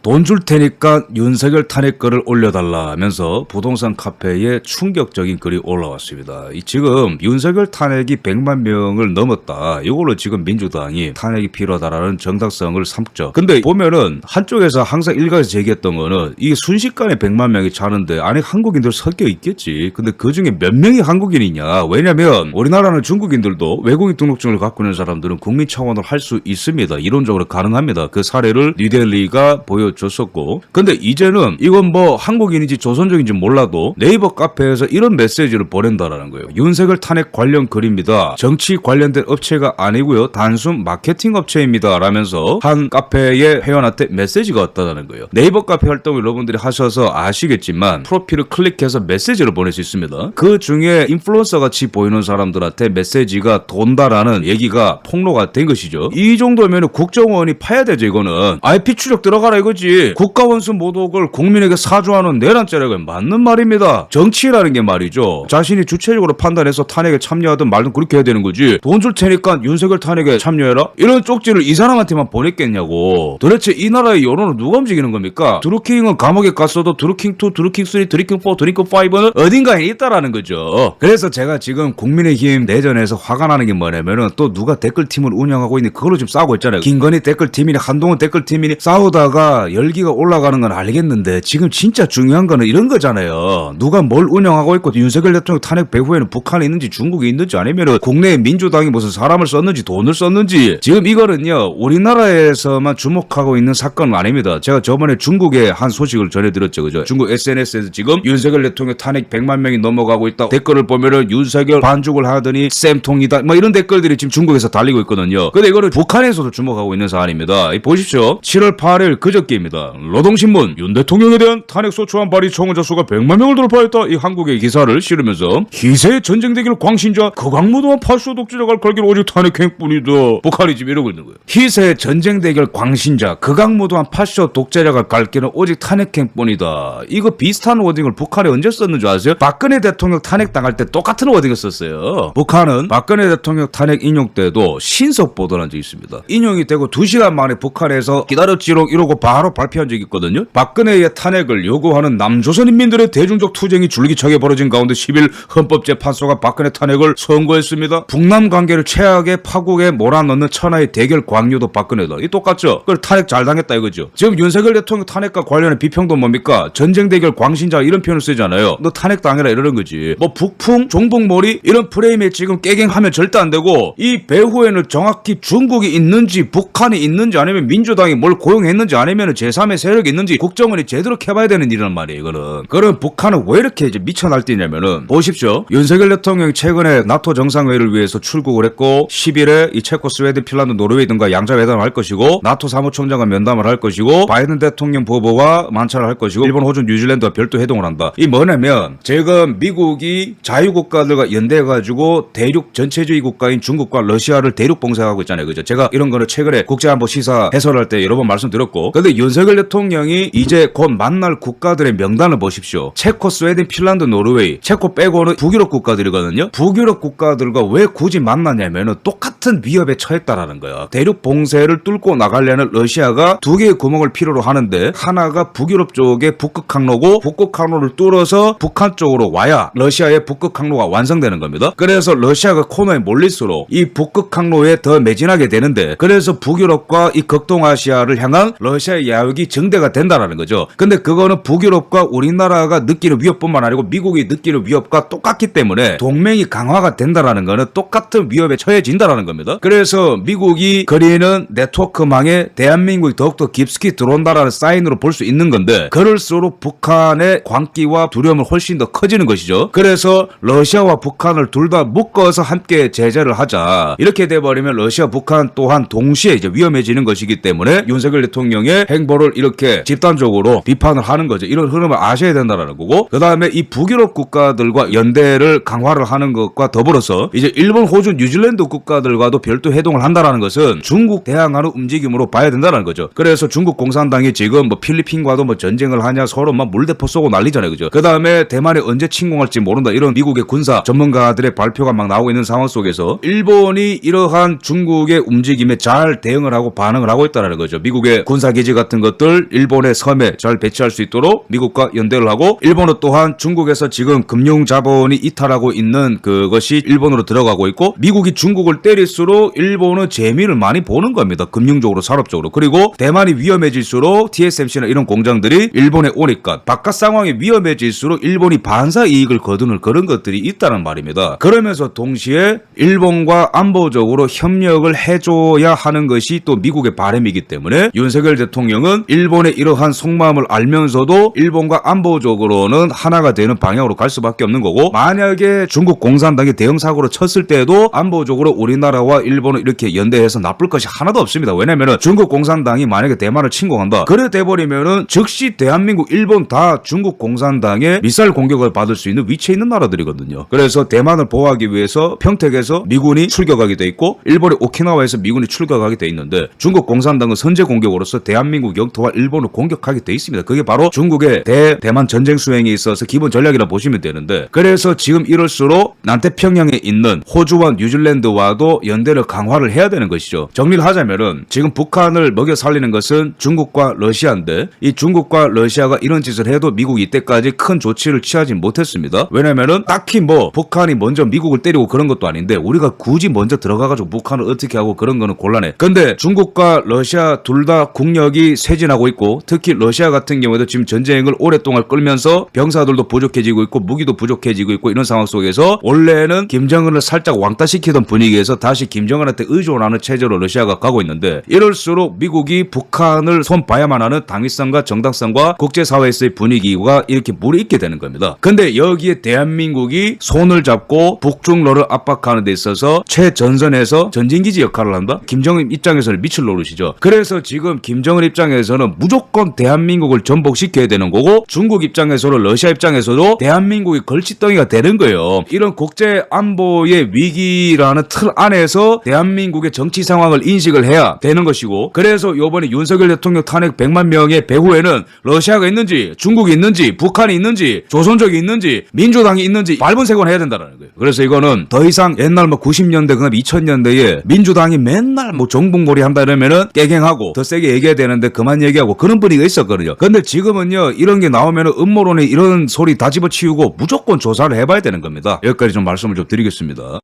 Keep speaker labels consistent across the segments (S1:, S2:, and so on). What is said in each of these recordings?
S1: 돈 줄 테니까 윤석열 탄핵 글을 올려달라 하면서 부동산 카페에 충격적인 글이 올라왔습니다. 지금 윤석열 탄핵이 100만 명을 넘었다. 이걸로 지금 민주당이 탄핵이 필요하다라는 정당성을 삼죠. 근데 보면은 한쪽에서 항상 일각에서 제기했던 거는 이게 순식간에 100만 명이 차는데 안에 한국인들 섞여 있겠지. 근데 그 중에 몇 명이 한국인이냐. 왜냐면 우리나라는 중국인들도 외국인 등록증을 갖고 있는 사람들은 국민 차원으로 할 수 있습니다. 이론적으로 가능합니다. 그 사례를 뉴델리가 보여줬었고. 근데 이제는 이건 뭐 한국인인지 조선족인지 몰라도 네이버 카페에서 이런 메시지를 보낸다라는 거예요. 윤석열 탄핵 관련 글입니다. 정치 관련된 업체가 아니고요. 단순 마케팅 업체입니다. 라면서 한 카페의 회원한테 메시지가 왔다는 거예요. 네이버 카페 활동을 여러분들이 하셔서 아시겠지만 프로필을 클릭해서 메시지를 보낼 수 있습니다. 그 중에 인플루언서 같이 보이는 사람들한테 메시지가 돈다라는 얘기가 폭로가 된 것이죠. 이 정도면 국정원이 파야 되죠. 이거는 IP 추적 들어가라 이거지. 국가원수 모독을 국민에게 사주하는 내란죄라고 맞는 말입니다. 정치라는 게 말이죠. 자신이 주체적으로 판단해서 탄핵에 참여하든 말든 그렇게 해야 되는 거지. 돈 줄 테니까 윤석열 탄핵에 참여해라? 이런 쪽지를 이 사람한테만 보냈겠냐고. 도대체 이 나라의 여론을 누가 움직이는 겁니까? 드루킹은 감옥에 갔어도 드루킹2, 드루킹3, 드루킹4, 드루킹5는 어딘가에 있다라는 거죠. 그래서 제가 지금 국민의힘 내전에서 화가 나는 게 뭐냐면은 또 누가 댓글팀을 운영하고 있는 그걸로 지금 싸우고 있잖아요. 김건희 댓글팀이니 한동훈 댓글팀이니 싸우다가 열기가 올라가는 건 알겠는데 지금 진짜 중요한 거는 이런 거잖아요. 누가 뭘 운영하고 있고 윤석열 대통령 탄핵 배후에는 북한에 있는지 중국에 있는지 아니면은 국내에 민주당이 무슨 사람을 썼는지 돈을 썼는지 지금 이거는요 우리나라에서만 주목하고 있는 사건은 아닙니다. 제가 저번에 중국의 한 소식을 전해드렸죠. 그죠? 중국 SNS에서 지금 윤석열 대통령 탄핵 100만 명이 넘어가고 있다. 댓글을 보면은 윤석열 반죽을 하더니 쌤통이다. 뭐 이런 댓글들이 지금 중국에서 달리고 있거든요. 근데 이거는 북한에서도 주목하고 있는 사안입니다. 보십시오. 7월 8일 그저께입니다. 노동신문 윤 대통령에 대한 탄핵 소추안 발의 청원자 수가 100만 명을 돌파했다. 이 한국의 기사를 실으면서 희세의 전쟁 대결 광신자 극악무도한 파쇼 독재자가 걸기로 오직 탄핵 행뿐이다. 북한이 지금 이러고 있는 거예요. 희세의 전쟁 대결 광신자 극악무도한 파쇼 독재자가 갈 길은 오직 탄핵 행뿐이다. 이거 비슷한 워딩을 북한에 언제 썼는 줄 아세요? 박근혜 대통령 탄핵 당할 때 똑같은 워딩을 썼어요. 북한은 박근혜 대통령 탄핵 인용 때도 신속 보도한 적이 있습니다. 인용이 되고 2시간 만에 북한에서 기다렸지롱 이러고 바로 발표한 적이 있거든요. 박근혜의 탄핵을 요구하는 남조선인민들의 대중적 투쟁이 줄기차게 벌어진 가운데 10일 헌법재판소가 박근혜 탄핵을 선고했습니다. 북남 관계를 최악의 파국에 몰아넣는 천하의 대결 광류도 박근혜다. 이 똑같죠? 그걸 탄핵 잘 당했다 이거죠. 지금 윤석열 대통령 탄핵과 관련된 비평도 뭡니까? 전쟁 대결 광신자 이런 표현을 쓰잖아요. 너 탄핵 당해라 이러는 거지. 뭐 북풍, 종북몰이 이런 프레임에 지금 깨갱하면 절대 안 되고 이 배후에는 정확히 중국이 있는지 북한이 있는지 아니면 민주당이 뭘 고용했는지 아니면 제3의 세력이 있는지 국정원이 제대로 캐봐야 되는 일이란 말이에요. 이거는. 그럼 북한은 왜 이렇게 이제 미쳐 날뛰냐면은 보십시오. 윤석열 대통령이 최근에 나토 정상회의를 위해서 출국을 했고 10일에 이 체코, 스웨덴, 핀란드, 노르웨이 등과 양자회담을 할 것이고 나토 사무총장과 면담을 할 것이고 바이든 대통령 부부와 만찬을 할 것이고 일본, 호주, 뉴질랜드와 별도 회동을 한다. 이 뭐냐면 지금 미국이 자유국가들과 연대해가지고 대륙 전체주의 국가인 중국과 러시아를 대륙 봉쇄하고 있잖아요. 그죠? 제가 이런 거를 최근에 국제안보 시사 해설할 때 여러 번 말씀드렸고 근데 윤석열 대통령이 이제 곧 만날 국가들의 명단을 보십시오. 체코, 스웨덴, 핀란드, 노르웨이 체코 빼고는 북유럽 국가들이거든요. 북유럽 국가들과 왜 굳이 만나냐면은 똑같은 위협에 처했다라는 거야. 대륙 봉쇄를 뚫고 나가려는 러시아가 2개의 구멍을 필요로 하는데 하나가 북유럽 쪽의 북극 항로고 북극 항로를 뚫어서 북한 쪽으로 와야 러시아의 북극 항로가 완성되는 겁니다. 그래서 러시아가 코너에 몰릴수록 이 북극 항로에 더 매진하게 되는데 그래서 북유럽과 이 극동아시아를 향한 러시아의 야욕이 증대가 된다라는 거죠. 근데 그거는 북유럽과 우리나라가 느끼는 위협뿐만 아니고 미국이 느끼는 위협과 똑같기 때문에 동맹이 강화가 된다라는 거는 똑같은 위협에 처해진다라는 겁니다. 그래서 미국이 그리는 네트워크망에 대한민국이 더욱더 깊숙이 들어온다라는 사인으로 볼 수 있는 건데 그럴수록 북한의 광기와 두려움은 훨씬 더 커지는 것이죠. 그래서 러시아와 북한을 둘 다 묶어서 함께 제재를 하자. 이렇게 돼버리면 러시아, 북한 또한 동시에 이제 위험해지는 것이기 때문에 윤석열 대통령의 행보를 이렇게 집단적으로 비판을 하는 거죠. 이런 흐름을 아셔야 된다는 거고 그 다음에 이 북유럽 국가들과 연대를 강화를 하는 것과 더불어서 이제 일본, 호주, 뉴질랜드 국가들과도 별도 회동을 한다는 것은 중국 대항하는 움직임으로 봐야 된다는 거죠. 그래서 중국 공산당이 지금 뭐 필리핀과도 뭐 전쟁을 하냐 서로 막 물대포 쏘고 난리잖아요. 그죠? 그 다음에 대만이 언제 침공할지 모른다. 이런 미국의 군사 전문가들의 발표가 막 나오고 있는 상황 속에서 일본이 이러한 중국의 움직임에 잘 대응을 하고 반응을 하고 있다는 거죠. 미국의 군사기지 같은 같은 것들 일본의 섬에 잘 배치할 수 있도록 미국과 연대를 하고, 일본은 또한 중국에서 지금 금융 자본이 이탈하고 있는 그것이 일본으로 들어가고 있고, 미국이 중국을 때릴수록 일본은 재미를 많이 보는 겁니다. 금융적으로, 산업적으로. 그리고 대만이 위험해질수록 TSMC나 이런 공장들이 일본에 오니까 바깥 상황이 위험해질수록 일본이 반사 이익을 거두는 그런 것들이 있다는 말입니다. 그러면서 동시에 일본과 안보적으로 협력을 해줘야 하는 것이 또 미국의 바람이기 때문에 윤석열 대통령은 일본의 이러한 속마음을 알면서도 일본과 안보적으로는 하나가 되는 방향으로 갈 수밖에 없는 거고, 만약에 중국 공산당이 대형 사고로 쳤을 때도 안보적으로 우리나라와 일본은 이렇게 연대해서 나쁠 것이 하나도 없습니다. 왜냐면은 중국 공산당이 만약에 대만을 침공한다, 그래 돼버리면은 즉시 대한민국, 일본 다 중국 공산당의 미사일 공격을 받을 수 있는 위치에 있는 나라들이거든요. 그래서 대만을 보호하기 위해서 평택에서 미군이 출격하게 돼 있고, 일본의 오키나와에서 미군이 출격하게 돼 있는데, 중국 공산당은 선제 공격으로서 대한민국 영토와 일본을 공격하게 돼 있습니다. 그게 바로 중국의 대만 전쟁 수행에 있어서 기본 전략이라 보시면 되는데, 그래서 지금 이럴수록 남태평양에 있는 호주와 뉴질랜드와도 연대를 강화를 해야 되는 것이죠. 정리를 하자면은 지금 북한을 먹여 살리는 것은 중국과 러시아인데, 이 중국과 러시아가 이런 짓을 해도 미국이 이때까지 큰 조치를 취하지 못했습니다. 왜냐면은 딱히 뭐 북한이 먼저 미국을 때리고 그런 것도 아닌데, 우리가 굳이 먼저 들어가가지고 북한을 어떻게 하고 그런 거는 곤란해. 근데 중국과 러시아 둘 다 국력이 쇠진하고 있고, 특히 러시아 같은 경우에도 지금 전쟁을 오랫동안 끌면서 병사들도 부족해지고 있고 무기도 부족해지고 있고, 이런 상황 속에서 원래는 김정은을 살짝 왕따시키던 분위기에서 다시 김정은한테 의존하는 체제로 러시아가 가고 있는데, 이럴수록 미국이 북한을 손봐야만 하는 당위성과 정당성과 국제사회에서의 분위기가 이렇게 물이 있게 되는 겁니다. 근데 여기에 대한민국이 손을 잡고 북중러를 압박하는 데 있어서 최전선에서 전진기지 역할을 한다? 김정은 입장에서는 미칠 노릇이죠. 그래서 지금 김정은 입장에서는 무조건 대한민국을 전복시켜야 되는 거고, 중국 입장에서는, 러시아 입장에서도 대한민국이 걸칫덩이가 되는 거예요. 이런 국제 안보의 위기라는 틀 안에서 대한민국의 정치 상황을 인식을 해야 되는 것이고, 그래서 이번에 윤석열 대통령 탄핵 100만 명의 배후에는 러시아가 있는지, 중국이 있는지, 북한이 있는지, 조선족이 있는지, 민주당이 있는지 발본색원 해야 된다는 거예요. 그래서 이거는 더 이상 옛날 뭐 90년대, 그다음 2000년대에 민주당이 맨날 뭐 정북몰이 한다 이러면은 깨갱하고 더 세게 얘기해야 되는데 그만 얘기하고 그런 분위기가 있었거든요. 근데 지금은요, 이런 게 나오면은 음모론에 이런 소리 다 집어치우고 무조건 조사를 해봐야 되는 겁니다. 여기까지 좀 말씀을 좀 드리겠습니다.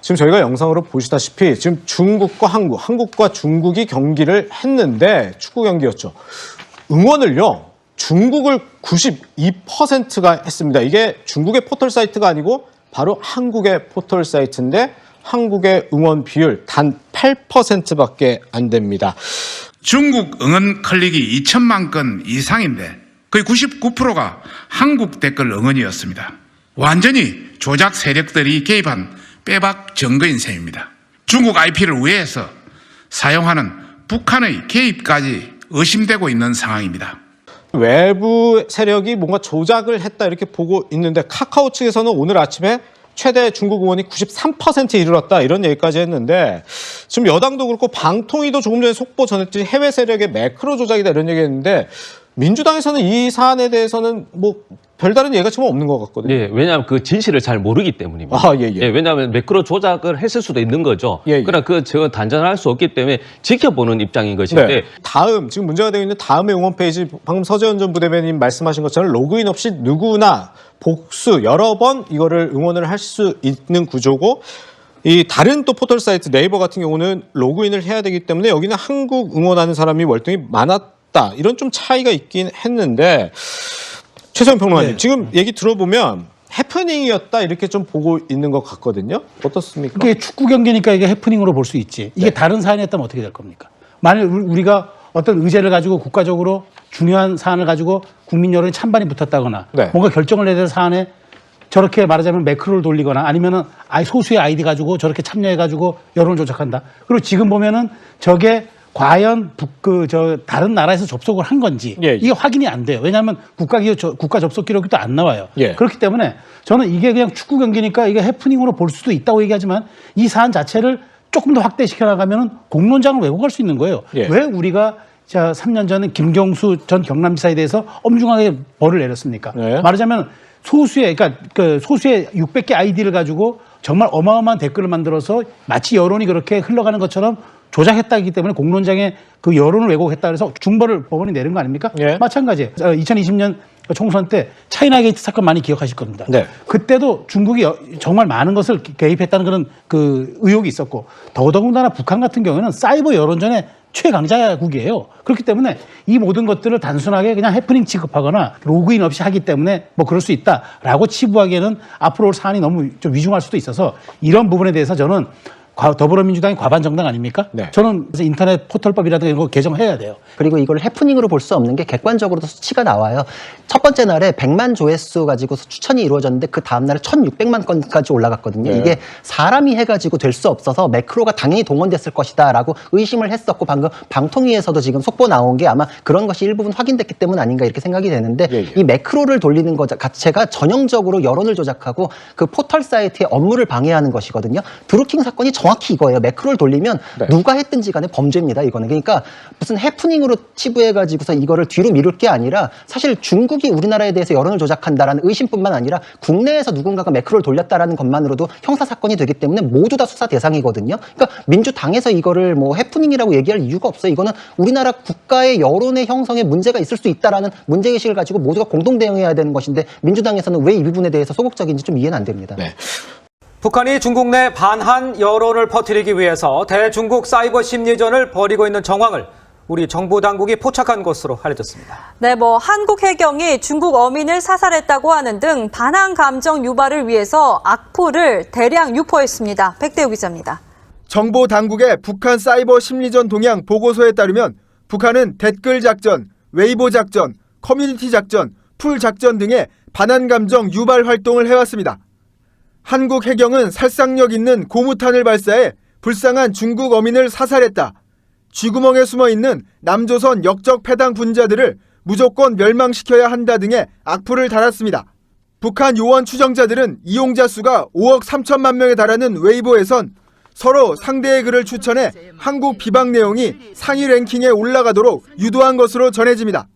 S2: 지금 저희가 영상으로 보시다시피 지금 중국과 한국과 중국이 경기를 했는데, 축구 경기였죠. 응원을요, 중국을 92%가 했습니다. 이게 중국의 포털 사이트가 아니고 바로 한국의 포털 사이트인데, 한국의 응원 비율 단 8%밖에 안 됩니다.
S3: 중국 응원 클릭이 2천만 건 이상인데 거의 99%가 한국 댓글 응원이었습니다. 완전히 조작 세력들이 개입한 빼박 증거인 셈입니다. 중국 IP를 우회해서 사용하는 북한의 개입까지 의심되고 있는 상황입니다.
S2: 외부 세력이 뭔가 조작을 했다 이렇게 보고 있는데, 카카오 측에서는 오늘 아침에 최대 중국 의원이 93%에 이르렀다 이런 얘기까지 했는데, 지금 여당도 그렇고 방통위도 조금 전에 속보 전했듯이 해외 세력의 매크로 조작이다 이런 얘기했는데, 민주당에서는 이 사안에 대해서는 뭐 별다른 얘기가 지금 없는 것 같거든요.
S4: 예, 왜냐하면 그 진실을 잘 모르기 때문입니다.
S2: 아, 예.
S4: 왜냐하면 매크로 조작을 했을 수도 있는 거죠. 그러나 저건 단정할 수 없기 때문에 지켜보는 입장인 것인데.
S2: 네. 다음, 지금 문제가 되고 있는 다음의 응원 페이지, 방금 서재원 전 부대변인 말씀하신 것처럼 로그인 없이 누구나 복수 여러 번 이거를 응원을 할 수 있는 구조고, 이 다른 또 포털 사이트 네이버 같은 경우는 로그인을 해야 되기 때문에 여기는 한국 응원하는 사람이 월등히 많았다, 이런 좀 차이가 있긴 했는데, 최소영 평론가님, 네. 지금 얘기 들어보면 해프닝이었다 이렇게 좀 보고 있는 것 같거든요. 어떻습니까?
S5: 이게 축구 경기니까 이게 해프닝으로 볼 수 있지. 이게 네. 다른 사안이었다면 어떻게 될 겁니까? 만일 우리가 어떤 의제를 가지고 국가적으로 중요한 사안을 가지고 국민 여론이 찬반이 붙었다거나 네. 뭔가 결정을 내야 될 사안에 저렇게 말하자면 매크로를 돌리거나 아니면은 소수의 아이디 가지고 저렇게 참여해가지고 여론을 조작한다. 그리고 지금 보면은 저게 과연 다른 나라에서 접속을 한 건지 이게 확인이 안 돼요. 왜냐하면 국가 접속 기록도 안 나와요. 그렇기 때문에 저는 이게 그냥 축구 경기니까 이게 해프닝으로 볼 수도 있다고 얘기하지만, 이 사안 자체를 조금 더 확대시켜 나가면은 공론장을 왜곡할 수 있는 거예요. 왜 우리가 3년 전에 김경수 전 경남지사에 대해서 엄중하게 벌을 내렸습니까? 말하자면 소수의 600개 아이디를 가지고 정말 어마어마한 댓글을 만들어서 마치 여론이 그렇게 흘러가는 것처럼 조작했다기 때문에 공론장에 그 여론을 왜곡했다 그래서 중벌을 법원이 내린 거 아닙니까?
S2: 예.
S5: 마찬가지예요. 2020년 총선 때 차이나 게이트 사건 많이 기억하실 겁니다.
S2: 네.
S5: 그때도 중국이 정말 많은 것을 개입했다는 그런 그 의혹이 있었고 더더군다나 북한 같은 경우에는 사이버 여론전의 최강자국이에요. 그렇기 때문에 이 모든 것들을 단순하게 그냥 해프닝 취급하거나 로그인 없이 하기 때문에 뭐 그럴 수 있다라고 치부하기에는 앞으로 올 사안이 너무 좀 위중할 수도 있어서 이런 부분에 대해서 저는 더불어민주당이 과반 정당 아닙니까?
S2: 네.
S5: 저는 그래서 인터넷 포털법이라든가 이런 거 개정해야 돼요.
S6: 그리고 이걸 해프닝으로 볼 수 없는 게 객관적으로도 수치가 나와요. 첫 번째 날에 100만 조회수 가지고 추천이 이루어졌는데 그 다음 날에 1,600만 건까지 올라갔거든요.
S2: 네.
S6: 이게 사람이 해가지고 될 수 없어서 매크로가 당연히 동원됐을 것이다라고 의심을 했었고 방금 방통위에서도 지금 속보 나온 게 아마 그런 것이 일부분 확인됐기 때문 아닌가 이렇게 생각이 되는데
S2: 예, 예.
S6: 이 매크로를 돌리는 것 자체가 전형적으로 여론을 조작하고 그 포털 사이트의 업무를 방해하는 것이거든요. 드루킹 사건이 정확히 이거예요. 매크로를 돌리면
S2: 네.
S6: 누가 했든지 간에 범죄입니다. 이거는. 그러니까 무슨 해프닝으로 치부해가지고서 이거를 뒤로 미룰 게 아니라 사실 중국이 우리나라에 대해서 여론을 조작한다라는 의심뿐만 아니라 국내에서 누군가가 매크로를 돌렸다라는 것만으로도 형사사건이 되기 때문에 모두 다 수사 대상이거든요. 그러니까 민주당에서 이거를 뭐 해프닝이라고 얘기할 이유가 없어요. 이거는 우리나라 국가의 여론의 형성에 문제가 있을 수 있다라는 문제의식을 가지고 모두가 공동 대응해야 되는 것인데 민주당에서는 왜 이 부분에 대해서 소극적인지 좀 이해는 안 됩니다.
S2: 네.
S7: 북한이 중국 내 반한 여론을 퍼뜨리기 위해서 대중국 사이버 심리전을 벌이고 있는 정황을 우리 정부 당국이 포착한 것으로 알려졌습니다.
S8: 네, 한국 해경이 중국 어민을 사살했다고 하는 등 반한 감정 유발을 위해서 악플을 대량 유포했습니다. 백대우 기자입니다.
S9: 정보 당국의 북한 사이버 심리전 동향 보고서에 따르면 북한은 댓글 작전, 웨이보 작전, 커뮤니티 작전, 풀 작전 등의 반한 감정 유발 활동을 해왔습니다. 한국 해경은 살상력 있는 고무탄을 발사해 불쌍한 중국 어민을 사살했다. 쥐구멍에 숨어있는 남조선 역적 패당 분자들을 무조건 멸망시켜야 한다 등의 악플을 달았습니다. 북한 요원 추정자들은 이용자 수가 5억 3천만 명에 달하는 웨이보에선 서로 상대의 글을 추천해 한국 비방 내용이 상위 랭킹에 올라가도록 유도한 것으로 전해집니다.